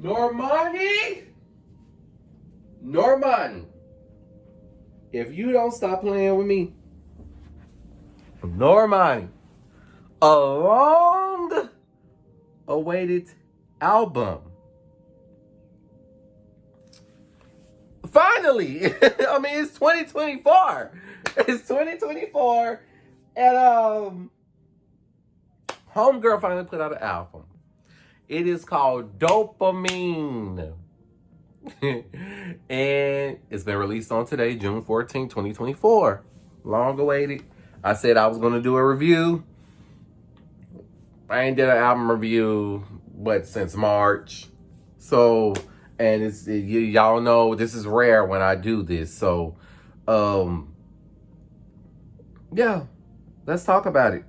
Normani. Normani. If you don't stop playing with me, Normani, a long awaited album. Finally, I mean, it's 2024. It's 2024, and Homegirl finally put out an album. It is called DOPAMINE. And it's been released on today, June 14, 2024. Long awaited. I said I was going to do a review. I ain't did an album review, since March. So, and y'all know this is rare when I do this. So, yeah, let's talk about it.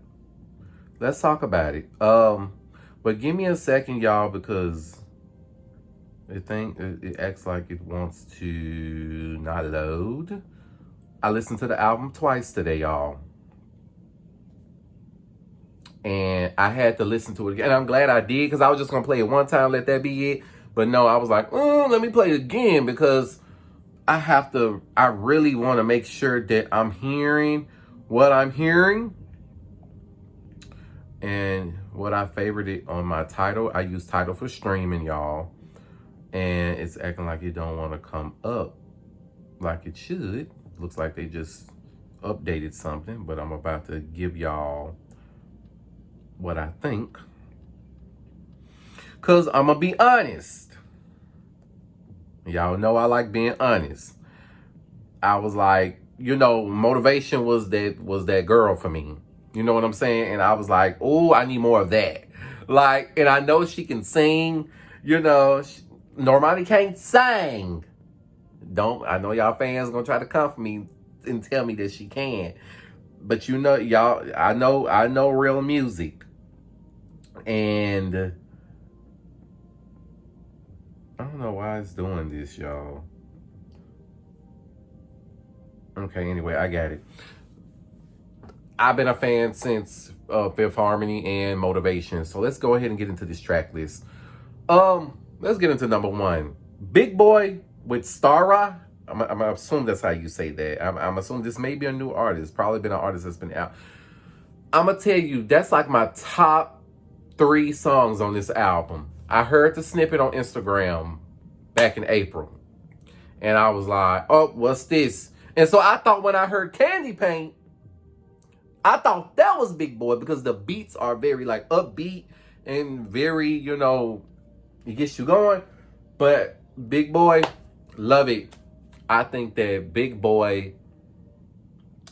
But give me a second, y'all, because it acts like it wants to not load. I listened to the album twice today, y'all. And I had to listen to it again. And I'm glad I did, because I was just going to play it one time, let that be it. But no, I was like, let me play it again, because I really want to make sure that I'm hearing what I'm hearing. And what I favorited on my Tidal, I use Tidal for streaming, y'all. And it's acting like it don't want to come up like it should. Looks like they just updated something, but I'm about to give y'all what I think. Because I'm going to be honest. Y'all know I like being honest. I was like, motivation was that girl for me. You know what I'm saying? And I was like, oh, I need more of that. And I know she can sing. Normani can't sing. I know y'all fans gonna try to come for me and tell me that she can. But y'all, I know real music. And I don't know why it's doing this, y'all. Okay, anyway, I got it. I've been a fan since Fifth Harmony and Motivation. So let's go ahead and get into this track list. Let's get into number one. Big Boy with Stara. I'm assuming that's how you say that. I'm assuming this may be a new artist. Probably been an artist that's been out. I'm going to tell you, that's like my top 3 songs on this album. I heard the snippet on Instagram back in April. And I was like, oh, what's this? And so I thought when I heard Candy Paint, I thought that was Big Boy, because the beats are very upbeat and very, it gets you going. But Big Boy, love it. I think that Big Boy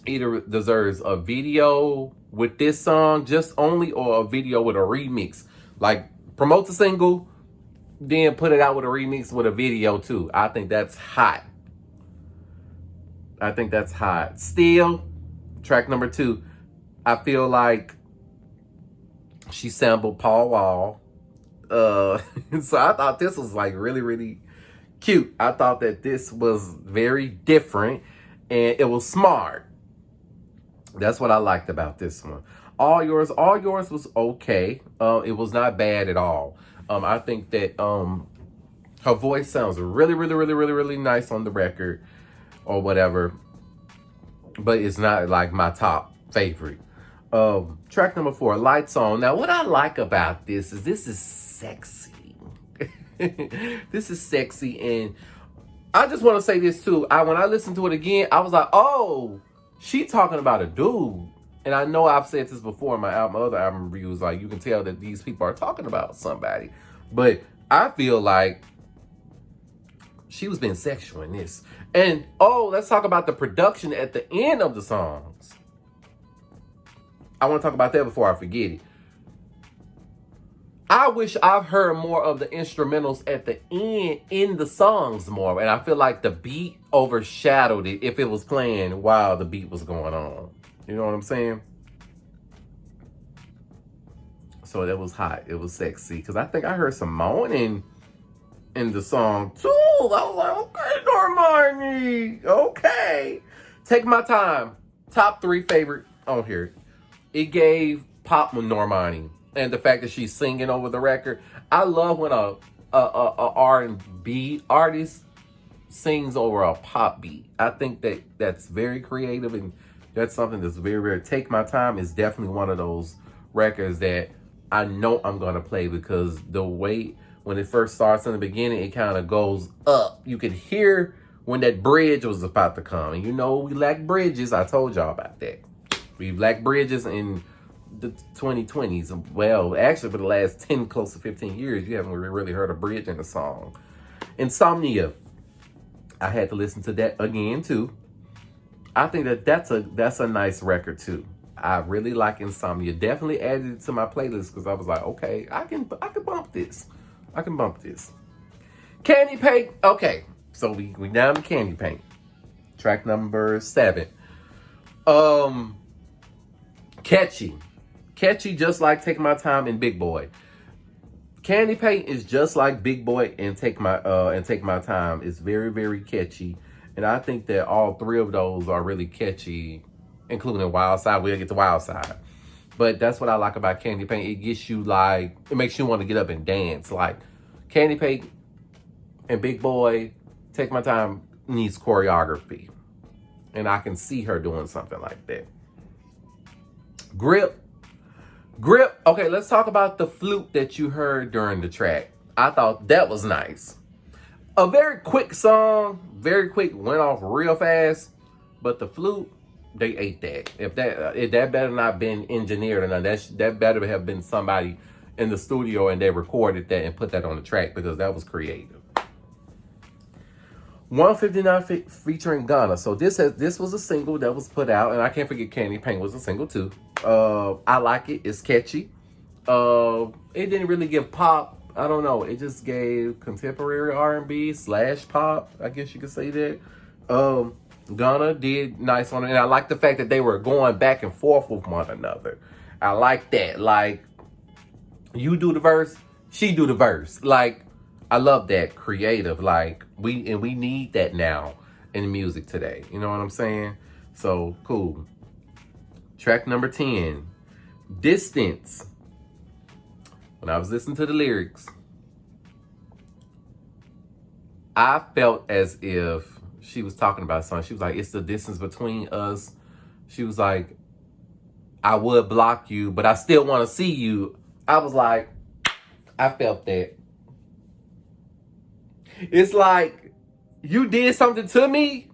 either deserves a video with this song just only, or a video with a remix. Promote the single, then put it out with a remix with a video too. I think that's hot. Still, track number 2. I feel like she sampled Paul Wall. So I thought this was really, really cute. I thought that this was very different and it was smart. That's what I liked about this one. All Yours was okay. It was not bad at all. I think that her voice sounds really, really, really, really, really nice on the record or whatever. But it's not my top favorite. Track number 4, Lights On. Now, what I like about this is sexy. This is sexy, and I just want to say this too. When I listened to it again, I was like, oh, she talking about a dude. And I know I've said this before in my other album reviews, you can tell that these people are talking about somebody. But I feel like she was being sexual in this. And, let's talk about the production at the end of the songs. I want to talk about that before I forget it. I wish I've heard more of the instrumentals at the end in the songs more. And I feel like the beat overshadowed it if it was playing while the beat was going on. You know what I'm saying? So that was hot. It was sexy. Because I think I heard some moaning in the song too. I was like, okay, Normani. Okay. Take My Time. Top 3 favorite on here. It gave Pop with Normani. and the fact that she's singing over the record. I love when a R&B artist sings over a pop beat. I think that's very creative, and that's something that's very rare. Take My Time is definitely one of those records that I know I'm gonna play, because the way when it first starts in the beginning, it kind of goes up. You could hear when that bridge was about to come. And you know we lack bridges. I told y'all about that. We lack bridges in the 2020s. Well, actually for the last 10, close to 15 years, you haven't really heard a bridge in a song. Insomnia. I had to listen to that again too. I think that's a nice record too. I really like Insomnia. Definitely added it to my playlist because I was like, okay, I can bump this. I can bump this. Candy Paint. Okay, so we down to Candy Paint. Track number 7. Catchy, just like Take My Time and Big Boy. Candy Paint is just like Big Boy and Take My Time. It's very, very catchy. And I think that all three of those are really catchy, including Wild Side. We'll get to Wild Side. But that's what I like about Candy Paint. It gets you like, it makes you want to get up and dance. Like Candy Paint and Big Boy, Take My Time needs choreography. And I can see her doing something like that. Grip. Okay, let's talk about the flute that you heard during the track. I thought that was nice. A very quick song, very quick, went off real fast. But the flute, they ate that. If that better not been engineered or nothing, that better have been somebody in the studio and they recorded that and put that on the track, because that was creative. 159 featuring Ghana. So this was a single that was put out, and I can't forget Candy Paint was a single too. I like it. It's catchy. It didn't really give pop. I don't know. It just gave contemporary R&B / pop. I guess you could say that. Ghana did nice on it, and I like the fact that they were going back and forth with one another. I like that. Like, you do the verse, she do the verse. Like, I love that. Creative. Like, we need that now in music today. You know what I'm saying? So cool. Track number 10, Distance. When I was listening to the lyrics, I felt as if she was talking about something. She was like, it's the distance between us. She was like, I would block you, but I still want to see you. I was like, I felt that. It's like, you did something to me.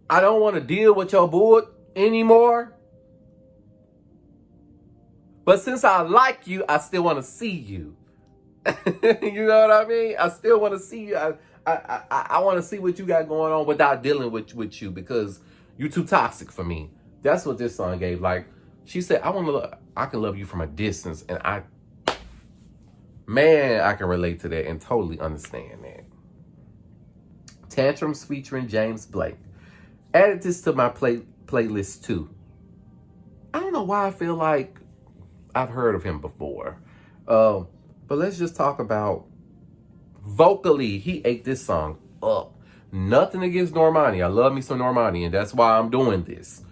I don't want to deal with your bull anymore. But since I like you, I still want to see you. You know what I mean? I still want to see you. I want to see what you got going on without dealing with you, because you too toxic for me. That's what this song gave. Like, she said, I can love you from a distance. And I can relate to that and totally understand that. Tantrums featuring James Blake. Added this to my playlist too. I don't know why I feel like I've heard of him before. But let's just talk about vocally. He ate this song up. Nothing against Normani. I love me some Normani, and that's why I'm doing this.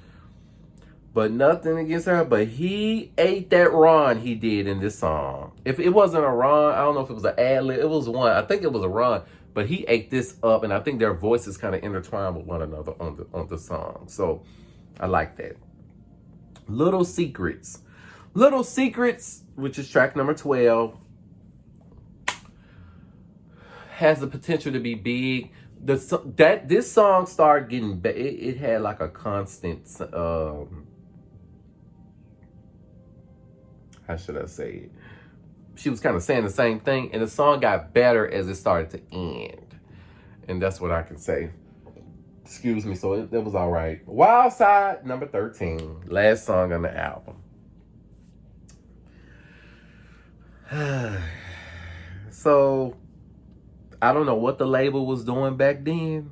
But nothing against her. But he ate that run he did in this song. If it wasn't a run, I don't know if it was an ad-lib. It was one. I think it was a run. But he ate this up, and I think their voices kind of intertwined with one another on the song. So I like that. Little Secrets, which is track number 12, has the potential to be big. This song started getting it had like a constant how should I say it? She was kind of saying the same thing, and the song got better as it started to end. And that's what I can say. Excuse me. So it was all right. Wild Side, number 13. Last song on the album. So, I don't know what the label was doing back then,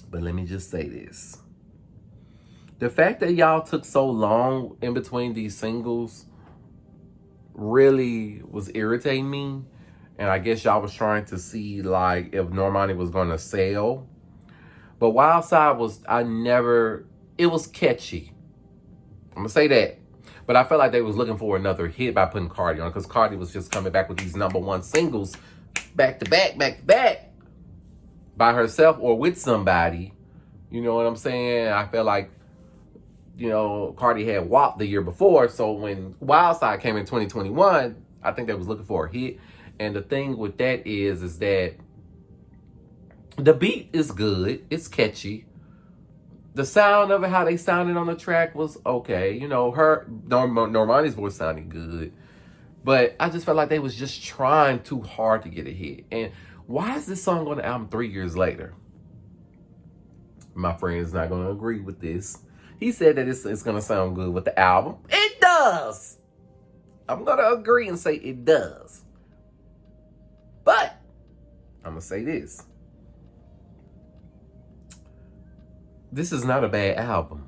but let me just say this. The fact that y'all took so long in between these singles really was irritating me. And I guess y'all was trying to see like if Normani was going to sell. But Wild Side it was catchy. I'm going to say that. But I felt like they was looking for another hit by putting Cardi on, because Cardi was just coming back with these #1 singles back to back by herself or with somebody. You know what I'm saying? I felt like, you know, Cardi had WAP the year before. So when Wild Side came in 2021, I think they was looking for a hit. And the thing with that is that the beat is good. It's catchy. The sound of it, how they sounded on the track was okay. You know, Normani's voice sounded good. But I just felt like they was just trying too hard to get a hit. And why is this song on the album 3 years later? My friend is not going to agree with this. He said that it's going to sound good with the album. It does. I'm going to agree and say it does. But I'm going to say this. This is not a bad album.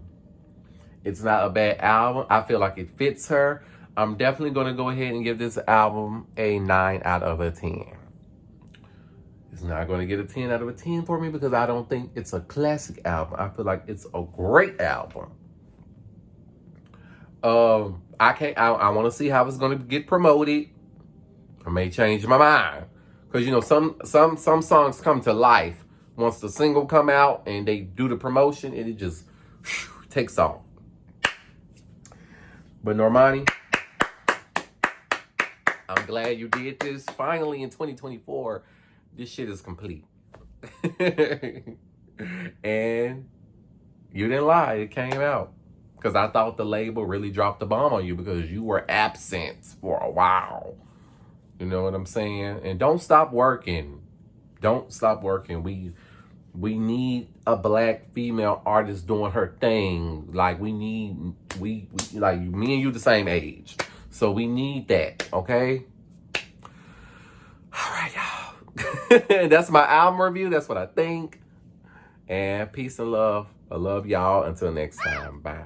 It's not a bad album. I feel like it fits her. I'm definitely going to go ahead and give this album a 9 out of a 10. It's not going to get a 10 out of a 10 for me because I don't think it's a classic album. I feel like it's a great album. I want to see how it's going to get promoted. I may change my mind. Because, you know, some songs come to life once the single come out and they do the promotion and it just takes off. But Normani, I'm glad you did this. Finally, in 2024, this shit is complete. And you didn't lie. It came out. Because I thought the label really dropped the bomb on you because you were absent for a while. You know what I'm saying? And don't stop working. Don't stop working. We need a black female artist doing her thing. Like we like me and you the same age. So we need that, okay? All right, y'all. That's my album review. That's what I think. And peace and love. I love y'all. Until next time. Bye.